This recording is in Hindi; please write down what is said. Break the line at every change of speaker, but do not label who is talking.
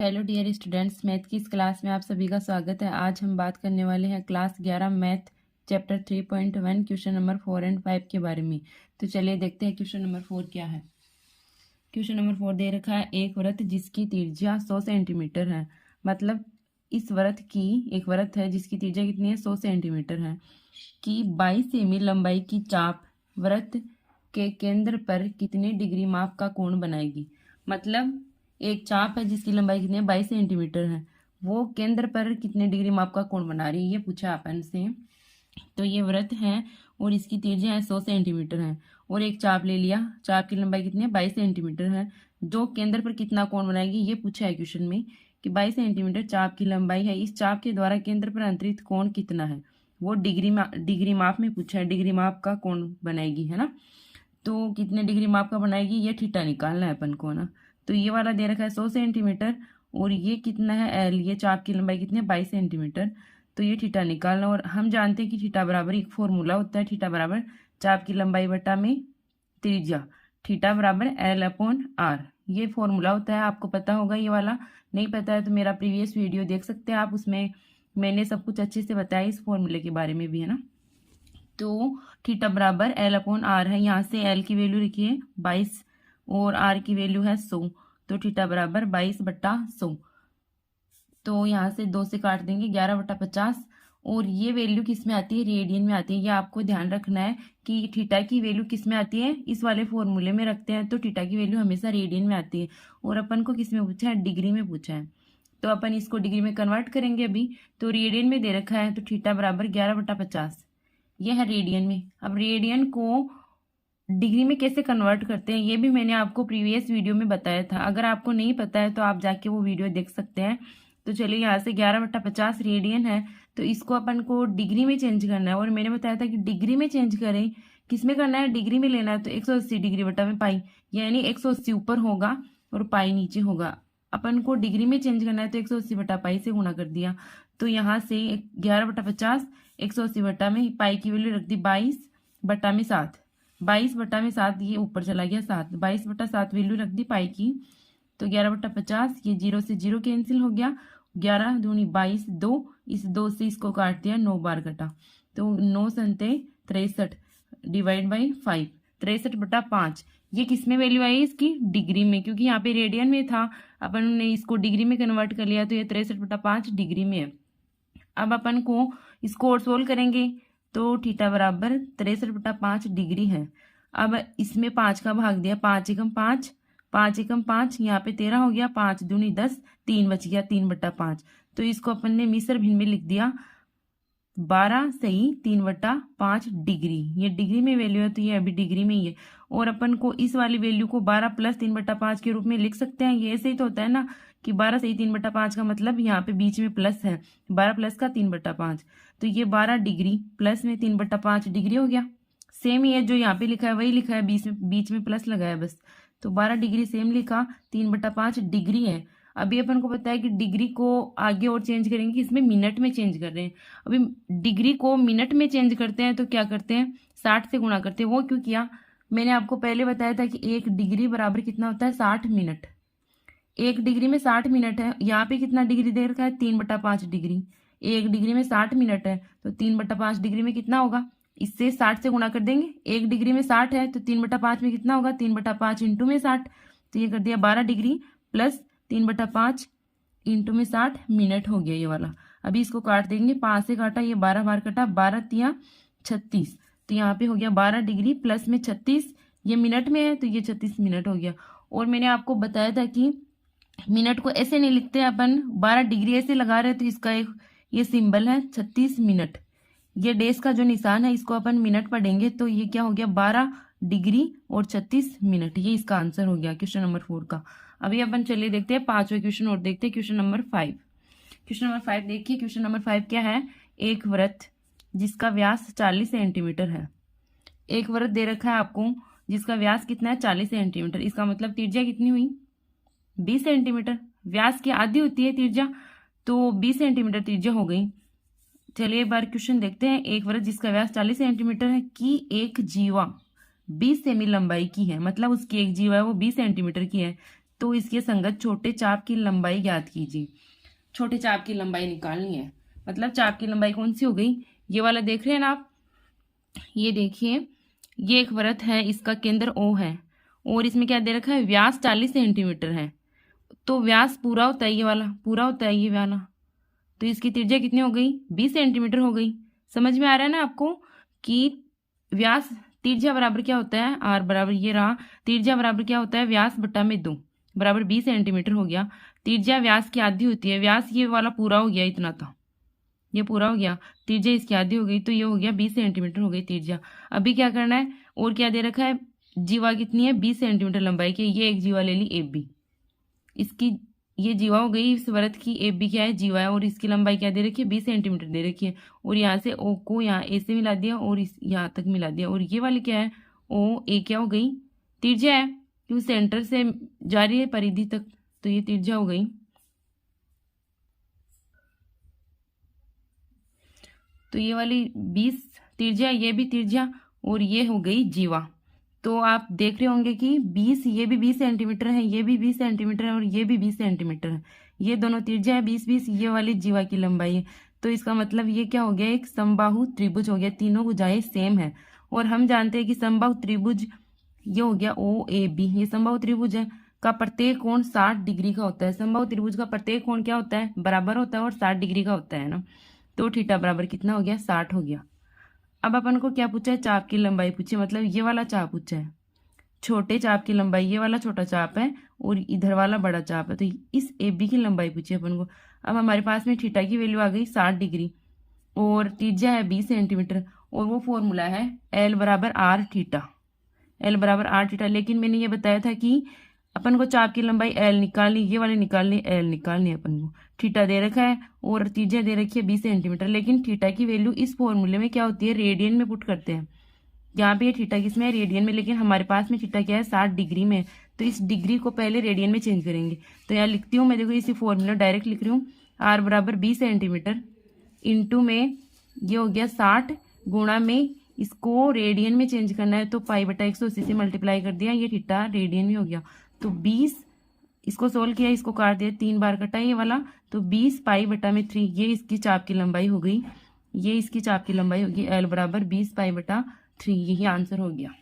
हेलो डियर स्टूडेंट्स, मैथ की इस क्लास में आप सभी का स्वागत है। आज हम बात करने वाले हैं class 11 math chapter 3.1 question number 4 and 5 के बारे में। तो चलिए देखते हैं क्वेश्चन नंबर 4 क्या है। क्वेश्चन नंबर 4 दे रखा है एक वृत्त जिसकी त्रिज्या 100 सेंटीमीटर है। मतलब इस वृत्त की एक वृत्त है जिसकी त्रिज्या कितनी है, 100 सेंटीमीटर है, कि 22 सेमी लंबाई की चाप वृत्त के केंद्र पर कितने डिग्री माप का कोण बनाएगी। मतलब एक चाप है जिसकी लंबाई कितनी है, 22 सेंटीमीटर है, वो केंद्र पर कितने डिग्री माप का कोण बना रही है, ये पूछा अपन से। तो ये वृत्त है और इसकी त्रिज्या है 100 सेंटीमीटर है, और एक चाप ले लिया, चाप की लंबाई कितनी है, 22 सेंटीमीटर है, जो केंद्र पर कितना कोण बनाएगी ये पूछा है क्वेश्चन में, कि 22 सेंटीमीटर चाप की लंबाई है, इस चाप के द्वारा केंद्र पर अंतरित कोण कितना है, वो डिग्री माप में पूछा है, डिग्री माप का कोण बनाएगी, है ना। तो कितने डिग्री माप का बनाएगी, ये थीटा निकालना है अपन को ना। तो ये वाला दे रखा है 100 सेंटीमीटर, और ये कितना है एल, ये चाप की लंबाई कितनी है, 22 सेंटीमीटर। तो ये थीटा निकालना, और हम जानते हैं कि थीटा बराबर एक फॉर्मूला होता है, थीटा बराबर चाप की लंबाई बटा में त्रिज्या, थीटा बराबर एल अपॉन आर, ये फॉर्मूला होता है, आपको पता होगा। ये वाला नहीं पता है तो मेरा प्रीवियस वीडियो देख सकते हैं आप, उसमें मैंने सब कुछ अच्छे से बताया इस फॉर्मूले के बारे में भी, है ना। तो थीटा बराबर एल अपॉन आर है, यहाँ से एल की वैल्यू लिखिए 22 और आर की वैल्यू है 100, तो थीटा बराबर 22/100। तो यहाँ से 2 से काट देंगे, 11/50, और ये वैल्यू किस में आती है, रेडियन में आती है। ये आपको ध्यान रखना है कि थीटा की वैल्यू किस में आती है, इस वाले फॉर्मूले में रखते हैं तो थीटा की वैल्यू हमेशा रेडियन में आती है, और अपन को किस में पूछा है, डिग्री में पूछा है। तो अपन इसको डिग्री में कन्वर्ट करेंगे अभी। तो रेडियन में दे रखा है, तो थीटा बराबर 11/50, ये है रेडियन में। अब रेडियन को डिग्री में कैसे कन्वर्ट करते हैं ये भी मैंने आपको प्रीवियस वीडियो में बताया था, अगर आपको नहीं पता है तो आप जाके वो वीडियो देख सकते हैं। तो चलिए, यहाँ से 11/50 रेडियन है, तो इसको अपन को डिग्री में चेंज करना है, और मैंने बताया था कि डिग्री में चेंज करें, किस में करना है, डिग्री में लेना है, तो 180 डिग्री बटा में पाई, यानी 180 ऊपर होगा और पाई नीचे होगा। अपन को डिग्री में चेंज करना है तो 180 बटा पाई से गुणा कर दिया। तो यहाँ से 11/50 180 बटा में पाई की वैल्यू रख दी 22/7, 22/7, ये ऊपर चला गया 7, 22/7 वैल्यू रख दी पाई की। तो 11/50, ये 0 से 0 कैंसिल हो गया, 11 दूनी 22, 2, इस 2 से इसको काट दिया, 9 बार कटा, तो 9 संते 63 डिवाइड बाई 5, 63/5। ये किस में वैल्यू आई, इसकी डिग्री में, क्योंकि यहाँ पे रेडियन में था, अपन ने इसको डिग्री में कन्वर्ट कर लिया, तो ये 63/5 डिग्री में है। अब अपन को इसको और सोल्व करेंगे, तो थीटा बराबर 63/5 डिग्री है। अब इसमें 5 का भाग दिया, 5 एकम 5, 5 एकम 5, यहाँ पे 13 हो गया, 5 दूनी 10, 3 बच गया, 3/5। तो इसको अपन ने मिश्र भिन्न में लिख दिया 12 सही 3/5 डिग्री, ये डिग्री में वैल्यू है, तो ये अभी डिग्री में ही है। और अपन को इस वाली वैल्यू को 12 + 3/5 के रूप में लिख सकते हैं। ये ऐसे ही तो होता है ना, कि 12 सही 3/5 का मतलब यहाँ पे बीच में प्लस है, 12 प्लस का 3/5, तो ये 12 डिग्री प्लस में 3/5 डिग्री हो गया। सेम ही है, जो यहाँ पे लिखा है वही लिखा है, बीच में प्लस लगाया बस, तो 12 डिग्री सेम लिखा, 3/5 डिग्री है। अभी अपन को पता है कि डिग्री को आगे और चेंज करेंगे कि इसमें मिनट में चेंज कर रहे हैं। अभी डिग्री को मिनट में चेंज करते हैं तो क्या करते हैं, 60 से गुणा करते हैं। वो क्यों किया, मैंने आपको पहले बताया था कि 1 डिग्री बराबर कितना होता है, 60 मिनट। 1 डिग्री में 60 मिनट है, यहाँ पे कितना डिग्री दे रखा है, 3/5 डिग्री। 1 डिग्री में 60 मिनट है, तो 3/5 डिग्री में कितना होगा, इससे 60 से गुणा कर देंगे। 1 डिग्री में 60 है, तो 3/5 में कितना होगा, 3/5 इंटू में 60, तो ये कर दिया 12 डिग्री प्लस 3/5 इंटू में 60 मिनट हो गया ये वाला। अभी इसको काट देंगे, 5 से काटा, ये 12 बार कटा, 12 तिया 36, तो यहाँ पे हो गया 12 डिग्री प्लस में 36, ये मिनट में है तो ये 36 मिनट हो गया। और मैंने आपको बताया था कि मिनट को ऐसे नहीं लिखते अपन, 12 डिग्री ऐसे लगा रहे, तो इसका एक ये सिंबल है 36 मिनट, ये डेज का जो निशान है इसको अपन मिनट पढ़ेंगे, तो ये क्या हो गया, 12 डिग्री और 36 मिनट, ये इसका आंसर हो गया क्वेश्चन नंबर 4 का। अभी अपन चलिए देखते हैं 5वां क्वेश्चन और देखते हैं, क्वेश्चन नंबर 5। क्वेश्चन नंबर 5 देखिए, क्वेश्चन नंबर 5 क्या है, एक वृत्त जिसका व्यास 40 सेंटीमीटर है। एक वृत्त दे रखा है आपको जिसका व्यास कितना है, 40 सेंटीमीटर, इसका मतलब त्रिज्या कितनी हुई, 20 सेंटीमीटर। व्यास की आधी होती है त्रिज्या, तो 20 सेंटीमीटर त्रिज्या हो गई। चलिए एक बार क्वेश्चन देखते हैं। एक वृत्त जिसका व्यास 40 सेंटीमीटर है की एक जीवा 20 सेमी लंबाई की है, मतलब उसकी एक जीवा है वो 20 सेंटीमीटर की है, तो इसके संगत छोटे चाप की लंबाई ज्ञात कीजिए। छोटे चाप की लंबाई निकालनी है, मतलब चाप की लंबाई कौन सी हो गई, ये वाला देख रहे हैं ना आप, ये देखिए ये एक वृत्त है, इसका केंद्र O है और इसमें क्या दे रखा है, व्यास 40 सेंटीमीटर है। तो व्यास पूरा होता है, ये वाला पूरा होता है ये वाला, तो इसकी त्रिज्या कितनी हो गई, 20 सेंटीमीटर हो गई। समझ में आ रहा है ना आपको कि व्यास त्रिज्या बराबर क्या होता है, आर बराबर ये रहा, त्रिज्या बराबर क्या होता है, व्यास बटा में 2 बराबर 20 सेंटीमीटर हो गया। त्रिज्या व्यास की आधी होती है, व्यास ये वाला पूरा हो गया, इतना था, ये पूरा हो गया, त्रिज्या इसकी आधी हो गई, तो ये हो गया 20 सेंटीमीटर हो गई त्रिज्या। अभी क्या करना है, और क्या दे रखा है, जीवा कितनी है, 20 सेंटीमीटर लंबाई की, ये एक जीवा ले ली ए बी, इसकी ये जीवा हो गई, इस वृत्त की ए बी क्या है, जीवा है, और इसकी लंबाई क्या दे रखी है, 20 सेंटीमीटर दे रखी है। और यहाँ से ओ को यहाँ ए से मिला दिया और इस यहाँ तक मिला दिया, और ये वाली क्या है, ओ ए क्या हो गई, त्रिज्या है, क्यों सेंटर से जा रही है परिधि तक, तो ये त्रिज्या हो गई। तो ये वाली 20 त्रिज्या, ये भी त्रिज्या, और ये हो गई जीवा। तो आप देख रहे होंगे कि 20, ये भी 20 सेंटीमीटर है, ये भी 20 सेंटीमीटर है, और ये भी 20 सेंटीमीटर है, ये दोनों त्रिज्या है 20-20, ये वाली जीवा की लंबाई है। तो इसका मतलब ये क्या हो गया, एक समबाहु त्रिभुज हो गया, तीनों भुजाएं सेम है। और हम जानते हैं कि समबाहु त्रिभुज ये हो गया ओ ए बी, ये समबाहु त्रिभुज है, का प्रत्येक कोण 60 डिग्री का होता है। समबाहु त्रिभुज का प्रत्येक कोण क्या होता है, बराबर होता है और 60 डिग्री का होता है ना। तो थीटा बराबर कितना हो गया, 60 हो गया। अब अपन को क्या पूछा है, चाप की लंबाई पूछी, मतलब ये वाला चाप पूछा है, छोटे चाप की लंबाई, ये वाला छोटा चाप है और इधर वाला बड़ा चाप है, तो इस ए बी की लंबाई पूछी अपन को। अब हमारे पास में थीटा की वैल्यू आ गई 60 डिग्री और त्रिज्या है 20 सेंटीमीटर, और वो फॉर्मूला है एल बराबर आर थीटा, एल बराबर आर थीटा। लेकिन मैंने ये बताया था कि अपन को चाप की लंबाई एल निकालनी, ये वाली निकालनी, एल निकालनी है अपन को। थीटा दे रखा है और त्रिज्या दे रखी है 20 सेंटीमीटर, लेकिन थीटा की वैल्यू इस फॉर्मूले में क्या होती है, रेडियन में पुट करते हैं। यहाँ पे थीटा किसमें है, रेडियन में, लेकिन हमारे पास में थीटा क्या है, 60 डिग्री में, तो इस डिग्री को पहले रेडियन में चेंज करेंगे। तो यहाँ लिखती हूँ मैं, देखो इसी फॉर्मूला डायरेक्ट लिख रही हूँ, आर बराबर 20 सेंटीमीटर इंटू में ये हो गया 60 गुणा में इसको रेडियन में चेंज करना है, तो पाई बटा 180 से मल्टीप्लाई कर दिया, ये थीटा रेडियन में हो गया। तो 20, इसको सोल्व किया, इसको काट दिया, 3 बार कटा ये वाला, तो 20 पाई बटा में 3, ये इसकी चाप की लंबाई हो गई, ये इसकी चाप की लंबाई होगी, एल बराबर 20 पाई बटा 3, यही आंसर हो गया।